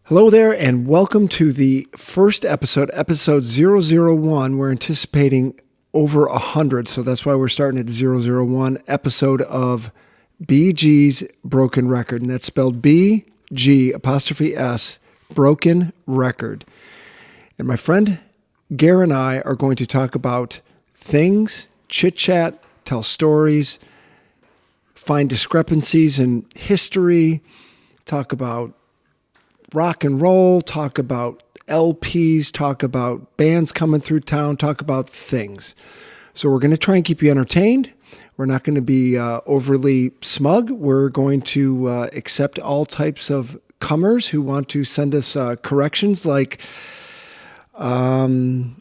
Hello there, and welcome to the first episode 001. We're anticipating over 100, so that's why we're starting at 001 episode of BG's Broken Record, and that's spelled BG apostrophe S, Broken Record. And my friend Gare and I are going to talk about things, chit-chat, tell stories, find discrepancies in history, talk about rock and roll, talk about LPs, talk about bands coming through town, talk about things. So we're going to try and keep you entertained. We're not going to be overly smug. We're going to accept all types of comers who want to send us corrections, like Herb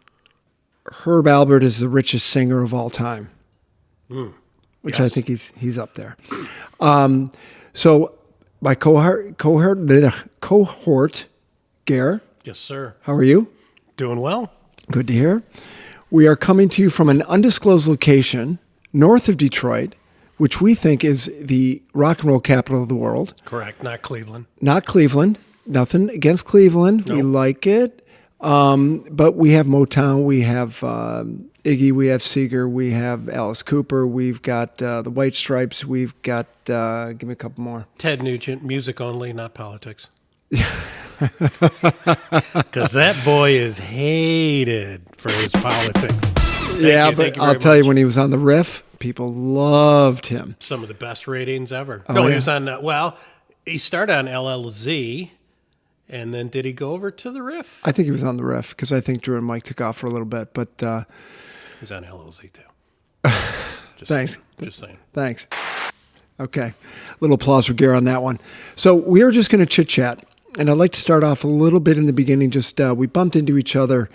Alpert is the richest singer of all time, which yes. I think he's up there. So my cohort, Gare. Yes, sir. How are you? Doing well. Good to hear. We are coming to you from an undisclosed location north of Detroit, which we think is the rock and roll capital of the world. Correct. Not Cleveland. Not Cleveland. Nothing against Cleveland. Nope. We like it. But we have Motown, we have Iggy, we have Seeger, we have Alice Cooper, we've got the White Stripes, we've got, give me a couple more. Ted Nugent, music only, not politics. Because that boy is hated for his politics. But I'll tell you, when he was on the riff, people loved him. Some of the best ratings ever. Oh, he was on, he started on LLZ. And then did he go over to the riff? I think he was on the riff because I think Drew and Mike took off for a little bit. But he's on LLZ too. Thanks. Just saying. Thanks. Okay. A little applause for Gare on that one. So we are just going to chit-chat. And I'd like to start off a little bit in the beginning. Just we bumped into each other.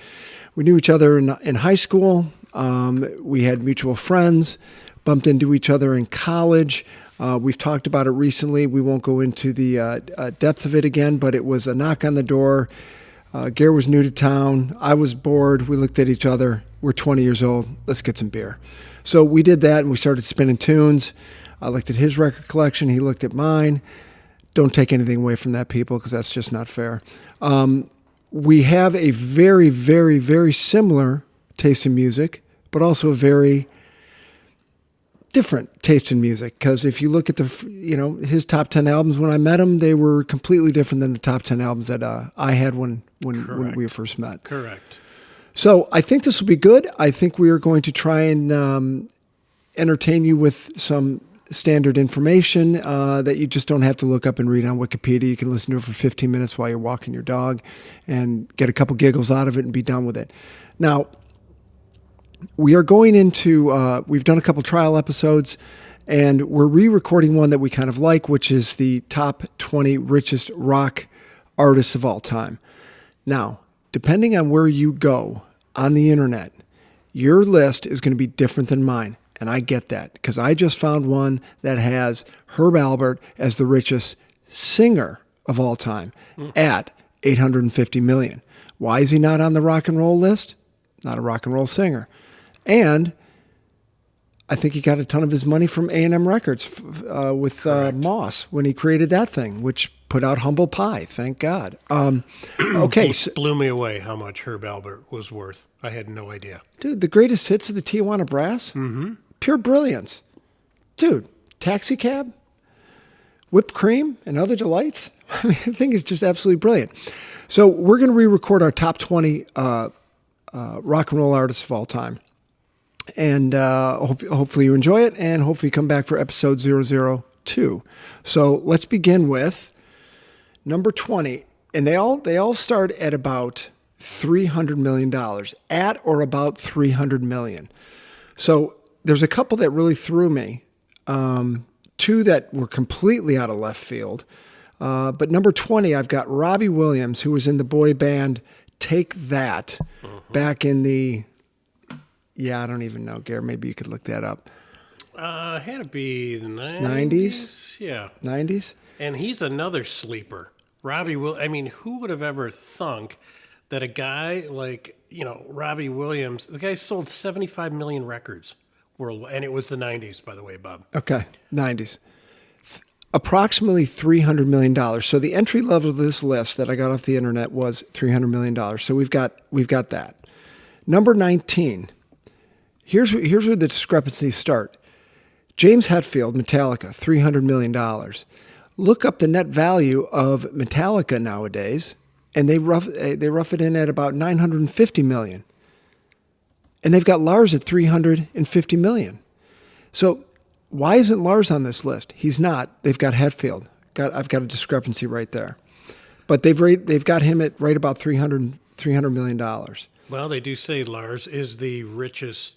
We knew each other in high school. We had mutual friends. Bumped into each other in college. We've talked about it recently. We won't go into the depth of it again, but it was a knock on the door. Gare was new to town. I was bored. We looked at each other. We're 20 years old. Let's get some beer. So we did that, and we started spinning tunes. I looked at his record collection. He looked at mine. Don't take anything away from that, people, because that's just not fair. We have a very, very, very similar taste in music, but also a very different taste in music, because if you look at his top 10 albums when I met him, they were completely different than the top 10 albums that I had when we first met. Correct. So I think this will be good. I think we are going to try and entertain you with some standard information that you just don't have to look up and read on Wikipedia. You can listen to it for 15 minutes while you're walking your dog and get a couple giggles out of it and be done with it. Now, we are going into, we've done a couple trial episodes, and we're re-recording one that we kind of like, which is the top 20 richest rock artists of all time. Now, depending on where you go on the internet, your list is going to be different than mine, and I get that, because I just found one that has Herb Alpert as the richest singer of all time at $850 million. Why is he not on the rock and roll list? Not a rock and roll singer. And I think he got a ton of his money from A&M Records with Moss when he created that thing, which put out Humble Pie. Thank God. Okay. Blew me away how much Herb Alpert was worth. I had no idea. Dude, the greatest hits of the Tijuana Brass? Mm-hmm. Pure brilliance. Dude, Taxi Cab, Whipped Cream, and Other Delights. I mean, the thing is just absolutely brilliant. So we're going to re-record our top 20 rock and roll artists of all time. And hopefully you enjoy it, and hopefully you come back for episode 002. So let's begin with number 20. And they all start at about $300 million, at or about $300 million. So there's a couple that really threw me, two that were completely out of left field. But number 20, I've got Robbie Williams, who was in the boy band Take That back in the... Yeah, I don't even know, Gare. Maybe you could look that up. Had to be the 90s? Yeah. 90s? And he's another sleeper. Robbie who would have ever thunk that a guy like, Robbie Williams, the guy sold 75 million records worldwide, and it was the 90s, by the way, Bob. Okay, 90s. approximately $300 million. So the entry level of this list that I got off the internet was $300 million. So we've got that. Number 19. Here's where the discrepancies start. James Hetfield, Metallica, $300 million. Look up the net value of Metallica nowadays, and they rough it in at about $950 million. And they've got Lars at $350 million. So why isn't Lars on this list? He's not. They've got Hetfield. I've got a discrepancy right there. But they've got him at right about $300 million. Well, they do say Lars is the richest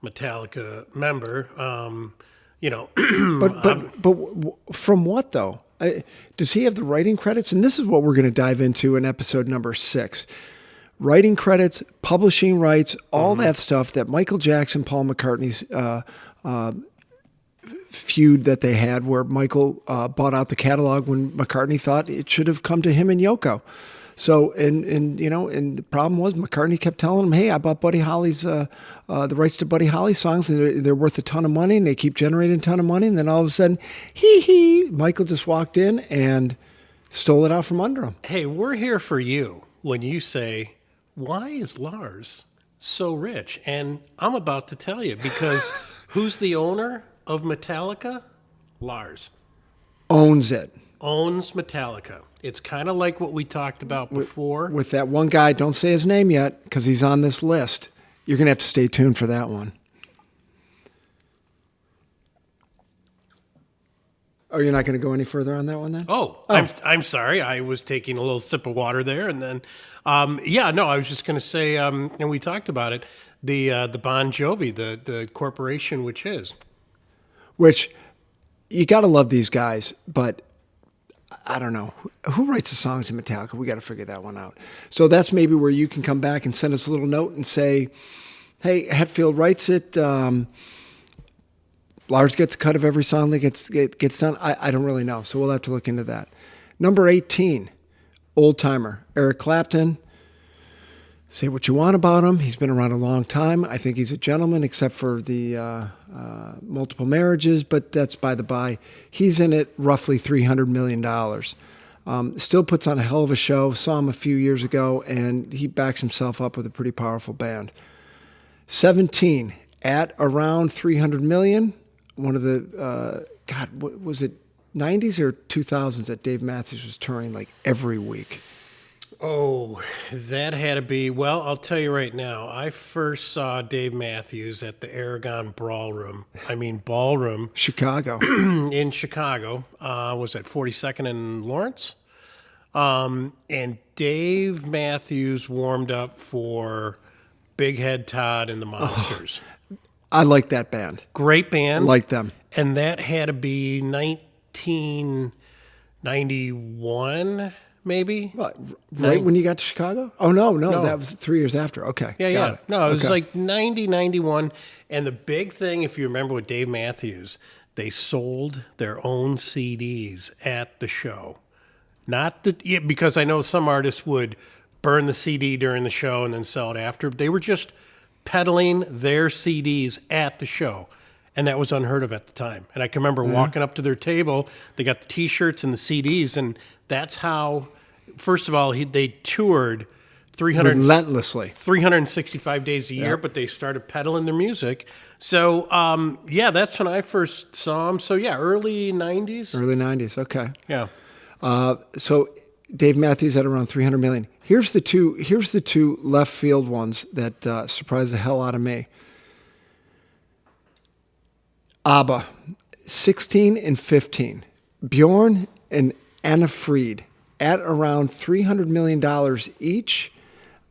Metallica member. But from what though? Does he have the writing credits? And this is what we're going to dive into in episode number 6. Writing credits, publishing rights, all that stuff that Michael Jackson, Paul McCartney's feud that they had, where Michael bought out the catalog when McCartney thought it should have come to him and Yoko. So, and the problem was McCartney kept telling him, hey, I bought Buddy Holly's, the rights to Buddy Holly songs, and they're worth a ton of money, and they keep generating a ton of money. And then all of a sudden, Michael just walked in and stole it out from under him. Hey, we're here for you when you say, why is Lars so rich? And I'm about to tell you, because who's the owner of Metallica? Lars. Owns it. Owns Metallica. It's kind of like what we talked about before. With that one guy, don't say his name yet, because he's on this list. You're going to have to stay tuned for that one. Oh, you're not going to go any further on that one then? Oh. I'm sorry. I was taking a little sip of water there, and then, I was just going to say, and we talked about it, the Bon Jovi, the corporation, which you got to love these guys, but I don't know. Who writes the songs in Metallica? We got to figure that one out. So that's maybe where you can come back and send us a little note and say, hey, Hetfield writes it. Lars gets a cut of every song that gets done. I don't really know. So we'll have to look into that. Number 18, old timer, Eric Clapton. Say what you want about him. He's been around a long time. I think he's a gentleman, except for the multiple marriages, but that's by the by. He's in it roughly $300 million. Still puts on a hell of a show. Saw him a few years ago, and he backs himself up with a pretty powerful band. 17, at around $300 million. One of the, what was it, 90s or 2000s that Dave Matthews was touring like every week? Oh, that had to be, well, I'll tell you right now. I first saw Dave Matthews at the Aragon Ballroom. Chicago. In Chicago. Was at 42nd and Lawrence. And Dave Matthews warmed up for Big Head Todd and the Monsters. I like that band. Great band. Like them. And that had to be 1991. Maybe. What, right when you got to Chicago? Oh, no, that was 3 years after. Okay. Yeah. No, it was like 90, 91. And the big thing, if you remember with Dave Matthews, they sold their own CDs at the show. Because I know some artists would burn the CD during the show and then sell it after. They were just peddling their CDs at the show. And that was unheard of at the time. And I can remember walking up to their table. They got the T-shirts and the CDs, and that's how. First of all, they toured relentlessly, 365 days a year, but they started peddling their music. So, that's when I first saw them. So, early 90s. Early 90s, okay. Yeah. So Dave Matthews at around $300 million. Here's the two left field ones that surprised the hell out of me. ABBA, 16 and 15. Bjorn and Anna Fried at around $300 million each.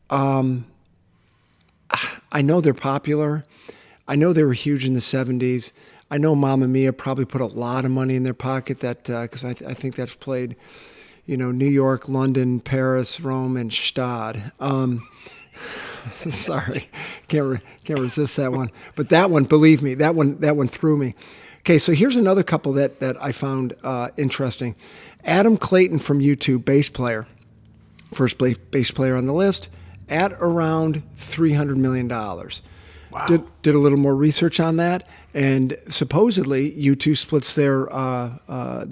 I know they're popular. I know they were huge in the 70s. I know Mamma Mia probably put a lot of money in their pocket because I think that's played, New York, London, Paris, Rome, and Gstaad. Sorry, can't resist that one. But that one, believe me, that one threw me. Okay, so here's another couple that I found interesting. Adam Clayton from U2, bass player, first bass player on the list, at around $300 million. Wow. Did a little more research on that, and supposedly U2 splits their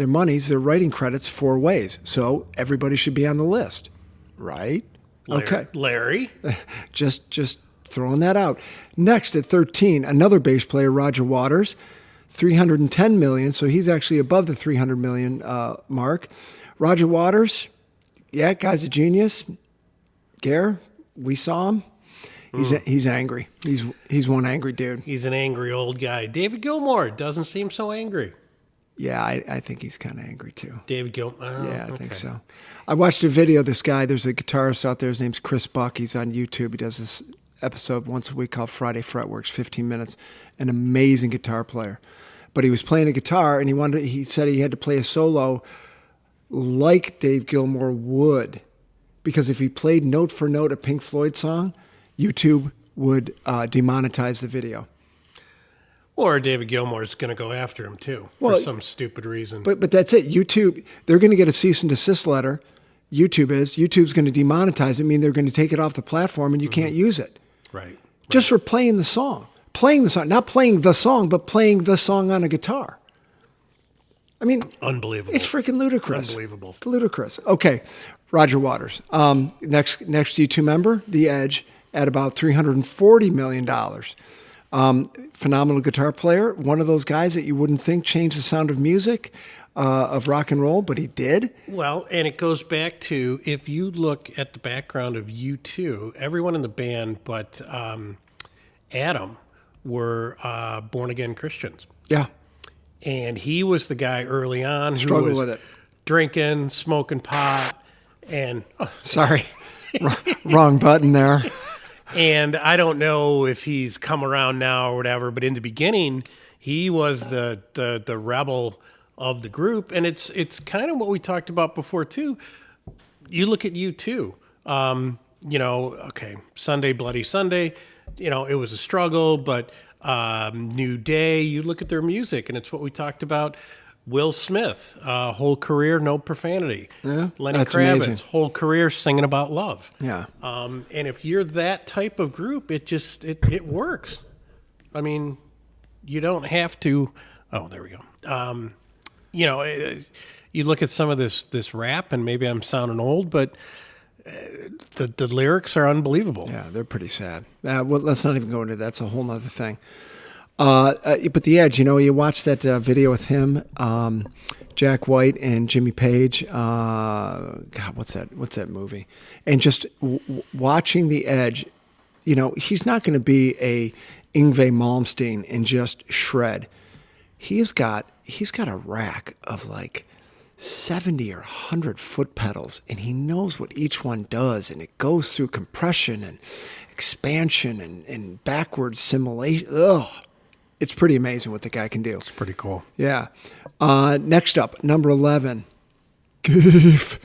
monies, their writing credits 4 ways. So everybody should be on the list, right? Okay. Larry. Just throwing that out. Next at 13, another bass player, Roger Waters, 310 million. So he's actually above the 300 million mark. Roger Waters, yeah, guy's a genius. Gare, we saw him. He's angry. He's one angry dude. He's an angry old guy. David Gilmour doesn't seem so angry. Yeah, I think he's kind of angry too. David Gilmour. Yeah, I think so. I watched a video of this guy. There's a guitarist out there. His name's Chris Buck. He's on YouTube. He does this episode once a week called Friday Fretworks, 15 minutes. An amazing guitar player. But he was playing a guitar, and he said he had to play a solo like Dave Gilmour would, because if he played note for note a Pink Floyd song, YouTube would demonetize the video. Or David Gilmour's going to go after him too for some stupid reason. But that's it. YouTube, they're going to get a cease and desist letter. YouTube's going to demonetize it, mean they're going to take it off the platform and you can't use it. Right. Just for playing the song. Not playing the song, but playing the song on a guitar. I mean, unbelievable. It's freaking ludicrous. Unbelievable. It's ludicrous. Okay, Roger Waters. Next U2 member, The Edge, at about $340 million. Phenomenal guitar player. One of those guys that you wouldn't think changed the sound of music, of rock and roll, but he did. Well, and it goes back to, if you look at the background of U2, everyone in the band but Adam were born-again Christians. Yeah. And he was the guy early on Struggled who was with it. drinking, smoking pot, and... Sorry. Wrong button there. And I don't know if he's come around now or whatever, but in the beginning, he was the rebel of the group. And it's kind of what we talked about before, too. You look at U2. Okay, Sunday, Bloody Sunday, it was a struggle, but New Day, you look at their music, and it's what we talked about. Will Smith, whole career, no profanity. Yeah, Lenny that's Kravitz, amazing. whole career singing about love. Yeah. And if you're that type of group, it works. I mean, you don't have to. Oh, there we go. You look at some of this rap, and maybe I'm sounding old, but the lyrics are unbelievable. Yeah, they're pretty sad. Well, let's not even go into that. That's a whole nother thing. But The Edge, you watch that video with him, Jack White and Jimmy Page. God, what's that movie? And just watching The Edge, he's not going to be a Yngwie Malmsteen and just shred. He's got a rack of like 70 or 100 foot pedals, and he knows what each one does, and it goes through compression and expansion and backwards simulation. Ugh. It's pretty amazing what the guy can do. It's pretty cool. Yeah. Next up, number 11, Goof,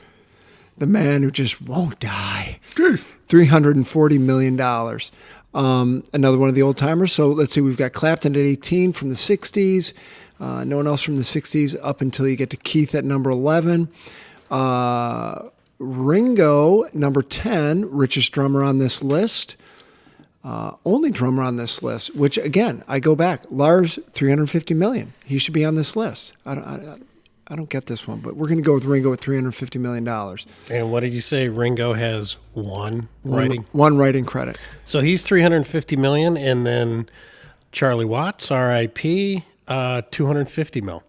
the man who just won't die. Goof. $340 million. Another one of the old timers. So let's see, we've got Clapton at 18 from the 60s. No one else from the 60s up until you get to Keith at number 11. Ringo, number 10, richest drummer on this list. Only drummer on this list, which again, I go back. Lars, $350 million. He should be on this list. I don't get this one, but we're going to go with Ringo at $350 million. And what did you say? Ringo has one writing credit. So he's $350 million, and then Charlie Watts, R.I.P., $250 million.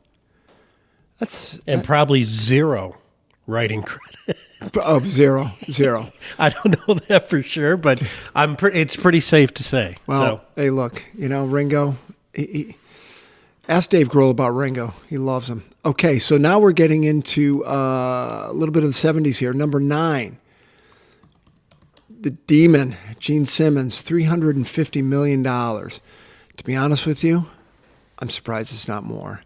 And probably zero writing credit. Oh, zero. I don't know that for sure, but it's pretty safe to say. Well, hey, look, Ringo. Ask Dave Grohl about Ringo. He loves him. Okay, so now we're getting into a little bit of the 70s here. Number 9, the Demon, Gene Simmons, $350 million. To be honest with you, I'm surprised it's not more.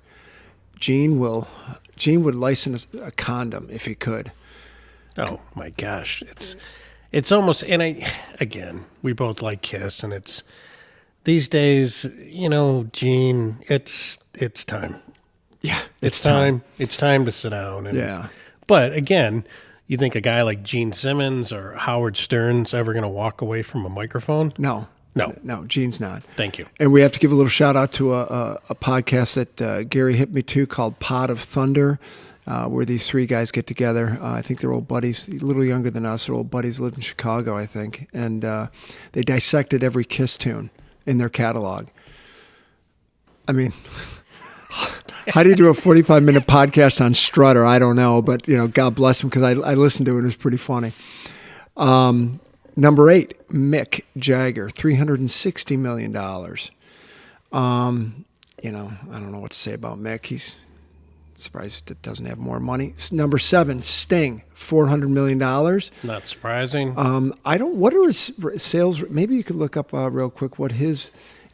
Gene would license a condom if he could. Oh my gosh, it's almost, and we both like Kiss, and it's these days, Gene, it's time. Yeah, it's time. It's time to sit down. And, yeah. But again, you think a guy like Gene Simmons or Howard Stern's ever going to walk away from a microphone? No. No. Gene's not. Thank you. And we have to give a little shout out to a podcast that Gary hit me to called Pod of Thunder, where these three guys get together. I think they're old buddies, a little younger than us. They're old buddies, lived in Chicago, I think. And they dissected every Kiss tune in their catalog. I mean, how do you do a 45-minute podcast on Strutter? I don't know, but God bless him, because I listened to it. It was pretty funny. Number 8, Mick Jagger, $360 million. I don't know what to say about Mick. He's surprised it doesn't have more money. Number 7, Sting, $400 million. Not surprising. What are his sales? Maybe you could look up real quick what his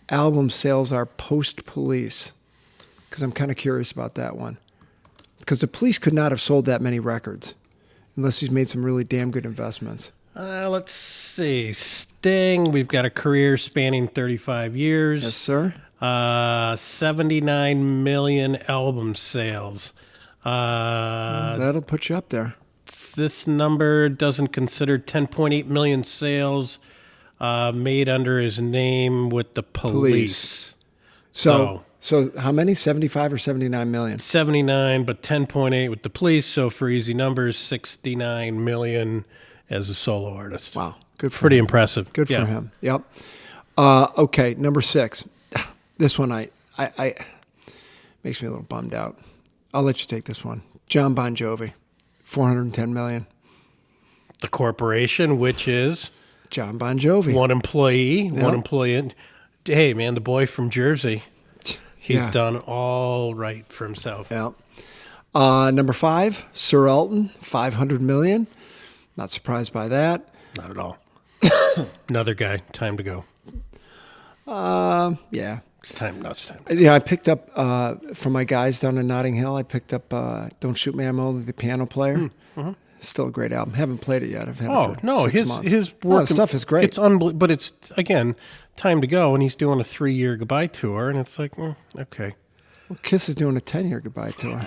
album sales are post Police, because I'm kind of curious about that one. Because the Police could not have sold that many records unless he's made some really damn good investments. Let's see. Sting, we've got a career spanning 35 years. Yes, sir. 79 million album sales. That'll put you up there. This number doesn't consider 10.8 million sales made under his name with the Police. So how many? 75 or 79 million? 79, but 10.8 with the Police. So for easy numbers, 69 million as a solo artist. Wow. Good for Pretty him. impressive. Good for him. Yep. Okay, number 6. This one I makes me a little bummed out. I'll let you take this one. John Bon Jovi, $410 million. The corporation, which is John Bon Jovi. one employee, Yep. one employee. Hey, man, the boy from Jersey. He's Yeah. done all right for himself. Yep. Number 5, Sir Elton, $500 million. Not surprised by that. Not at all. Another guy. Time to go. Yeah. It's time. No, it's time. Yeah, I picked up from my guys down in Notting Hill. I picked up "Don't Shoot Me, I'm Only the Piano Player." Still a great album. Haven't played it yet. I've had it for 6 months. his No, work the stuff is great. It's unbelievable, but it's again time to go, and he's doing a 3-year goodbye tour, and it's like, okay, Well, Kiss is doing a 10-year goodbye tour.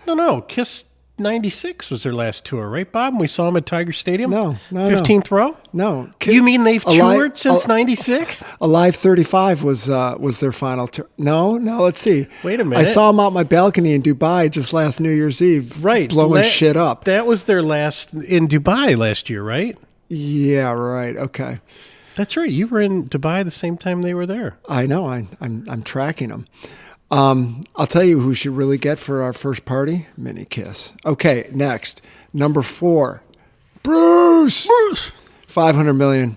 no, Kiss. 96 was their last tour, right, Bob? And we saw them at Tiger Stadium. No. 15th row. No, You mean they've Alive- toured since '96? Alive 35 was their final tour. No, let's see. Wait a I minute. saw them out my balcony in Dubai just last New Year's Eve. Right, blowing shit up. That was their last in Dubai last year, right? Yeah, right. Okay. That's right. You were in Dubai the same time they were there. I know. I'm tracking them. I'll tell you who should really get for our first party. Mini Kiss. Okay, next. Number 4. Bruce. $500 million.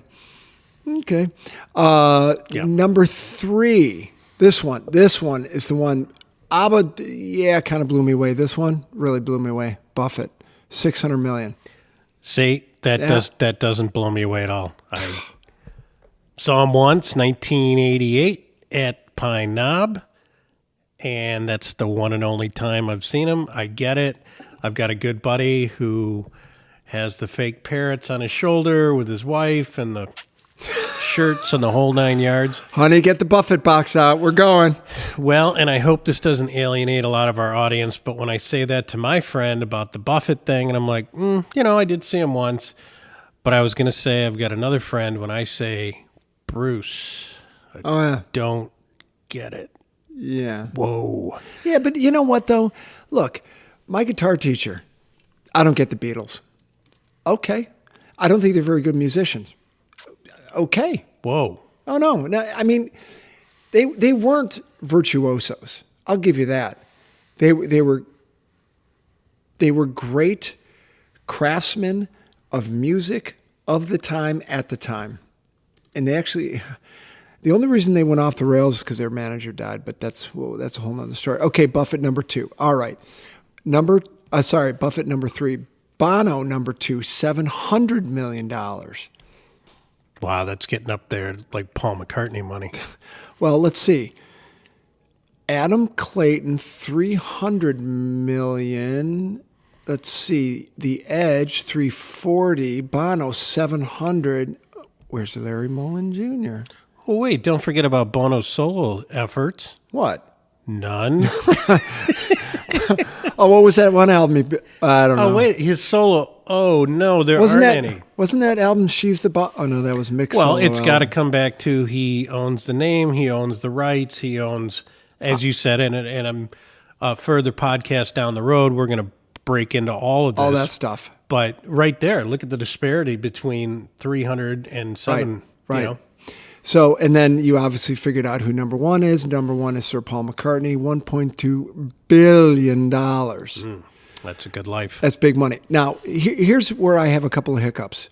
Okay. Yeah. Number 3. This one is the one. ABBA, kind of blew me away. This one really blew me away. Buffett, $600 million. See, that doesn't blow me away at all. I saw him once, 1988, at Pine Knob, and that's the one and only time I've seen him. I get it. I've got a good buddy who has the fake parrots on his shoulder with his wife and the shirts and the whole 9 yards. Honey, get the Buffett box out. We're going. Well, and I hope this doesn't alienate a lot of our audience, but when I say that to my friend about the Buffett thing, and I'm like, I did see him once, but I was going to say I've got another friend when I say Bruce, Oh, yeah. don't get it. Yeah. Whoa. Yeah, but you know what, though? Look, my guitar teacher, I don't get the Beatles. Okay. I don't think they're very good musicians. Okay. Whoa. Oh, no. I mean, they weren't virtuosos. I'll give you that. They were great craftsmen of music of the time at the time. And they actually... The only reason they went off the rails is because their manager died, but that's a whole nother story. Okay, Buffett number 2. All right. Buffett number 3. Bono number 2, $700 million. Wow, that's getting up there like Paul McCartney money. Well, let's see. Adam Clayton, $300 million. Let's see. The Edge, $340. Bono, $700. Where's Larry Mullen Jr.? Well, wait, don't forget about Bono's solo efforts. What? None. Oh, what was that one album? I don't know. Oh, wait, his solo. Oh, no, there wasn't aren't that any. wasn't that album She's the Boss? Oh no, that was Mick's. Well, solo it's got to album. come back to he owns the name, he owns the rights, he owns, as you said, and a further podcast down the road, we're going to break into all of this. all that stuff. But right there, look at the disparity between 300 and 7. Right. You know? So, and then you obviously figured out who number one is. Number one is Sir Paul McCartney, $1.2 billion. That's a good life. That's big money. Now, here's where I have a couple of hiccups.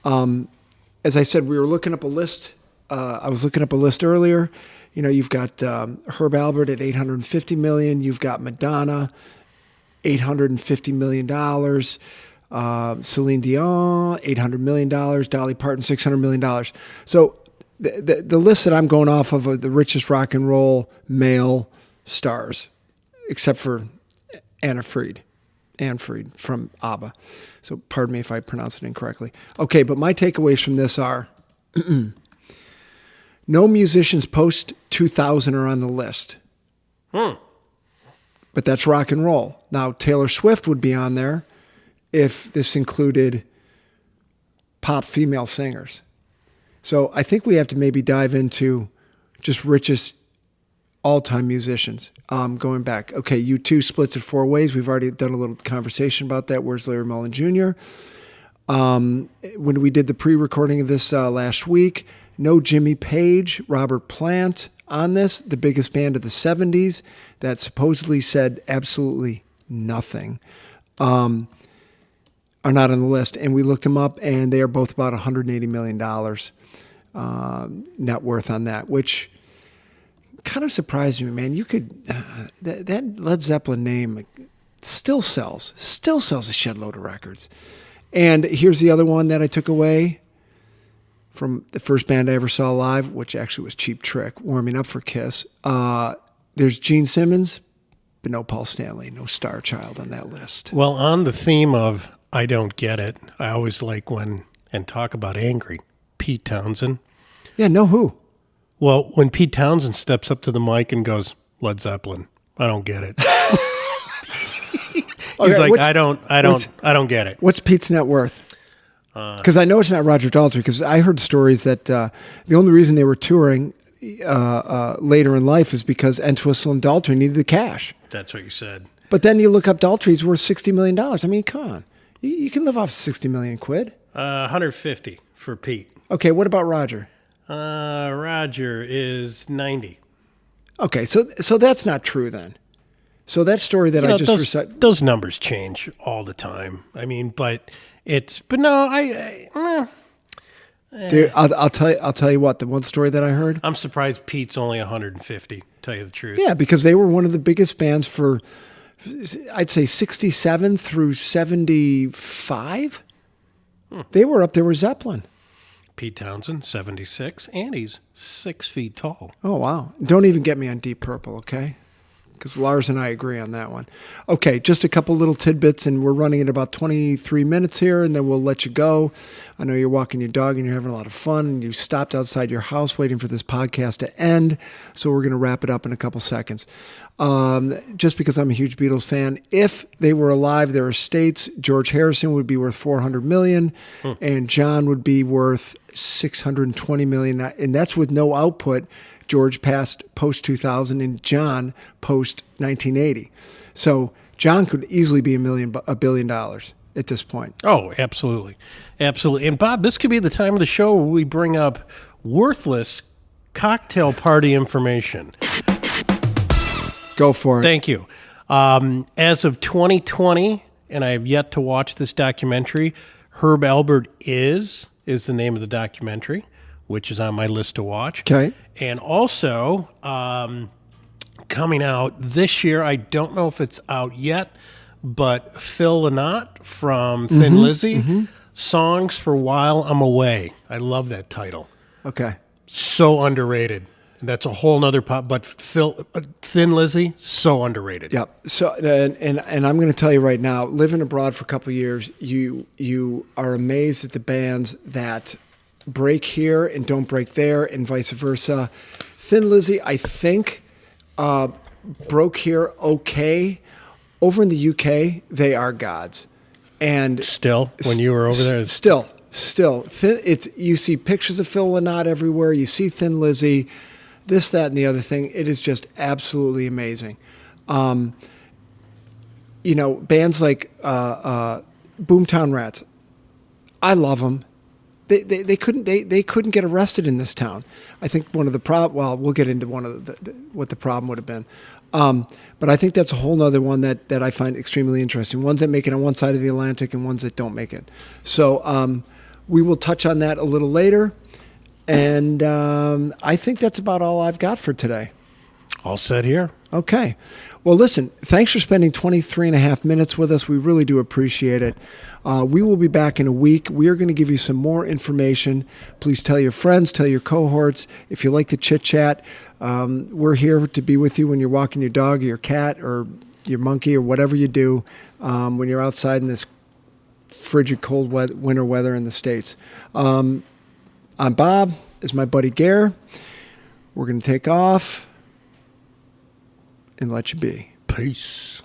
As I said, we were looking up a list. I was looking up a list earlier. You know, you've got Herb Alpert at $850 million. You've got Madonna, $850 million. Celine Dion, $800 million. Dolly Parton, $600 million. So the list that I'm going off of are the richest rock and roll male stars, except for Anne Fried from ABBA. So pardon me if I pronounce it incorrectly. Okay, but my takeaways from this are no musicians post 2000 are on the list. But that's rock and roll. Now, Taylor Swift would be on there if this included pop female singers. So I think we have to maybe dive into just richest all-time musicians going back. Okay, U2 splits it 4 ways. We've already done a little conversation about that. Where's Larry Mullen Jr.? When we did the pre-recording of this last week, no Jimmy Page, Robert Plant on this, the biggest band of the 70s that supposedly said absolutely nothing, are not on the list. And we looked them up, and they are both about $180 million net worth on that, which kind of surprised me, man. You could that Led Zeppelin name still sells a shed load of records. And here's the other one that I took away from the first band I ever saw live, which actually was Cheap Trick, warming up for Kiss. There's Gene Simmons, but no Paul Stanley, no Star Child on that list. Well, on the theme of I don't get it, I always like and talk about angry, Pete Townsend. Yeah, no who. Well, when Pete Townsend steps up to the mic and goes, Led Zeppelin, I don't get it. He's Okay, like, I don't get it. What's Pete's net worth? Because I know it's not Roger Daltrey, because I heard stories that the only reason they were touring later in life is because Entwistle and Daltrey needed the cash. That's what you said. But then you look up Daltrey's worth $60 million. I mean, come on. You can live off 60 million quid. 150 for Pete. Okay, what about Roger? Roger is 90. Okay, so that's not true then. So that story that I just recited. Those numbers change all the time. I mean, but no, Dude, I'll tell you what. The one story that I heard. I'm surprised Pete's only 150. Tell you the truth. Yeah, because they were one of the biggest bands for, I'd say, 67 through 75. They were up there with Zeppelin. Pete Townsend, 76, and he's 6 feet tall. Oh, wow. Don't even get me on Deep Purple, okay? Because Lars and I agree on that one. Okay, just a couple little tidbits, and we're running at about 23 minutes here, and then we'll let you go. I know you're walking your dog and you're having a lot of fun, and you stopped outside your house waiting for this podcast to end, so we're going to wrap it up in a couple seconds. Just because I'm a huge Beatles fan, if they were alive, their estates, George Harrison would be worth $400 million, and John would be worth $620 million, and that's with no output. George passed post-2000 and John post-1980. So John could easily be $1 billion at this point. Oh, absolutely. Absolutely. And Bob, this could be the time of the show where we bring up worthless cocktail party information. Go for it. Thank you. As of 2020, and I have yet to watch this documentary, Herb Alpert is the name of the documentary, which is on my list to watch. Okay. And also, coming out this year, I don't know if it's out yet, but Phil Lynott from Thin Lizzy, Songs for While I'm Away. I love that title. Okay. So underrated. That's a whole nother pop, but Thin Lizzy, so underrated. Yep. So, and I'm going to tell you right now, living abroad for a couple of years, you are amazed at the bands that break here and don't break there, and vice versa. Thin Lizzy, I think, broke here okay. Over in the UK, they are gods. And Still, when you were over there, still thin. You see pictures of Phil Lynott everywhere. You see Thin Lizzy, this, that, and the other thing. It is just absolutely amazing. Bands like Boomtown Rats. I love them. They couldn't get arrested in this town. I think one of the well, we'll get into one of what the problem would have been. But I think that's a whole nother one that I find extremely interesting. Ones that make it on one side of the Atlantic and ones that don't make it. So we will touch on that a little later. And I think that's about all I've got for today. all set here. Okay. Well, listen, thanks for spending 23 and a half minutes with us. We really do appreciate it. We will be back in a week. We are going to give you some more information. Please tell your friends, tell your cohorts. If you like to chit-chat, we're here to be with you when you're walking your dog or your cat or your monkey or whatever you do when you're outside in this frigid, cold winter weather in the States. I'm Bob. This is my buddy Gare. We're going to take off and let you be. Peace.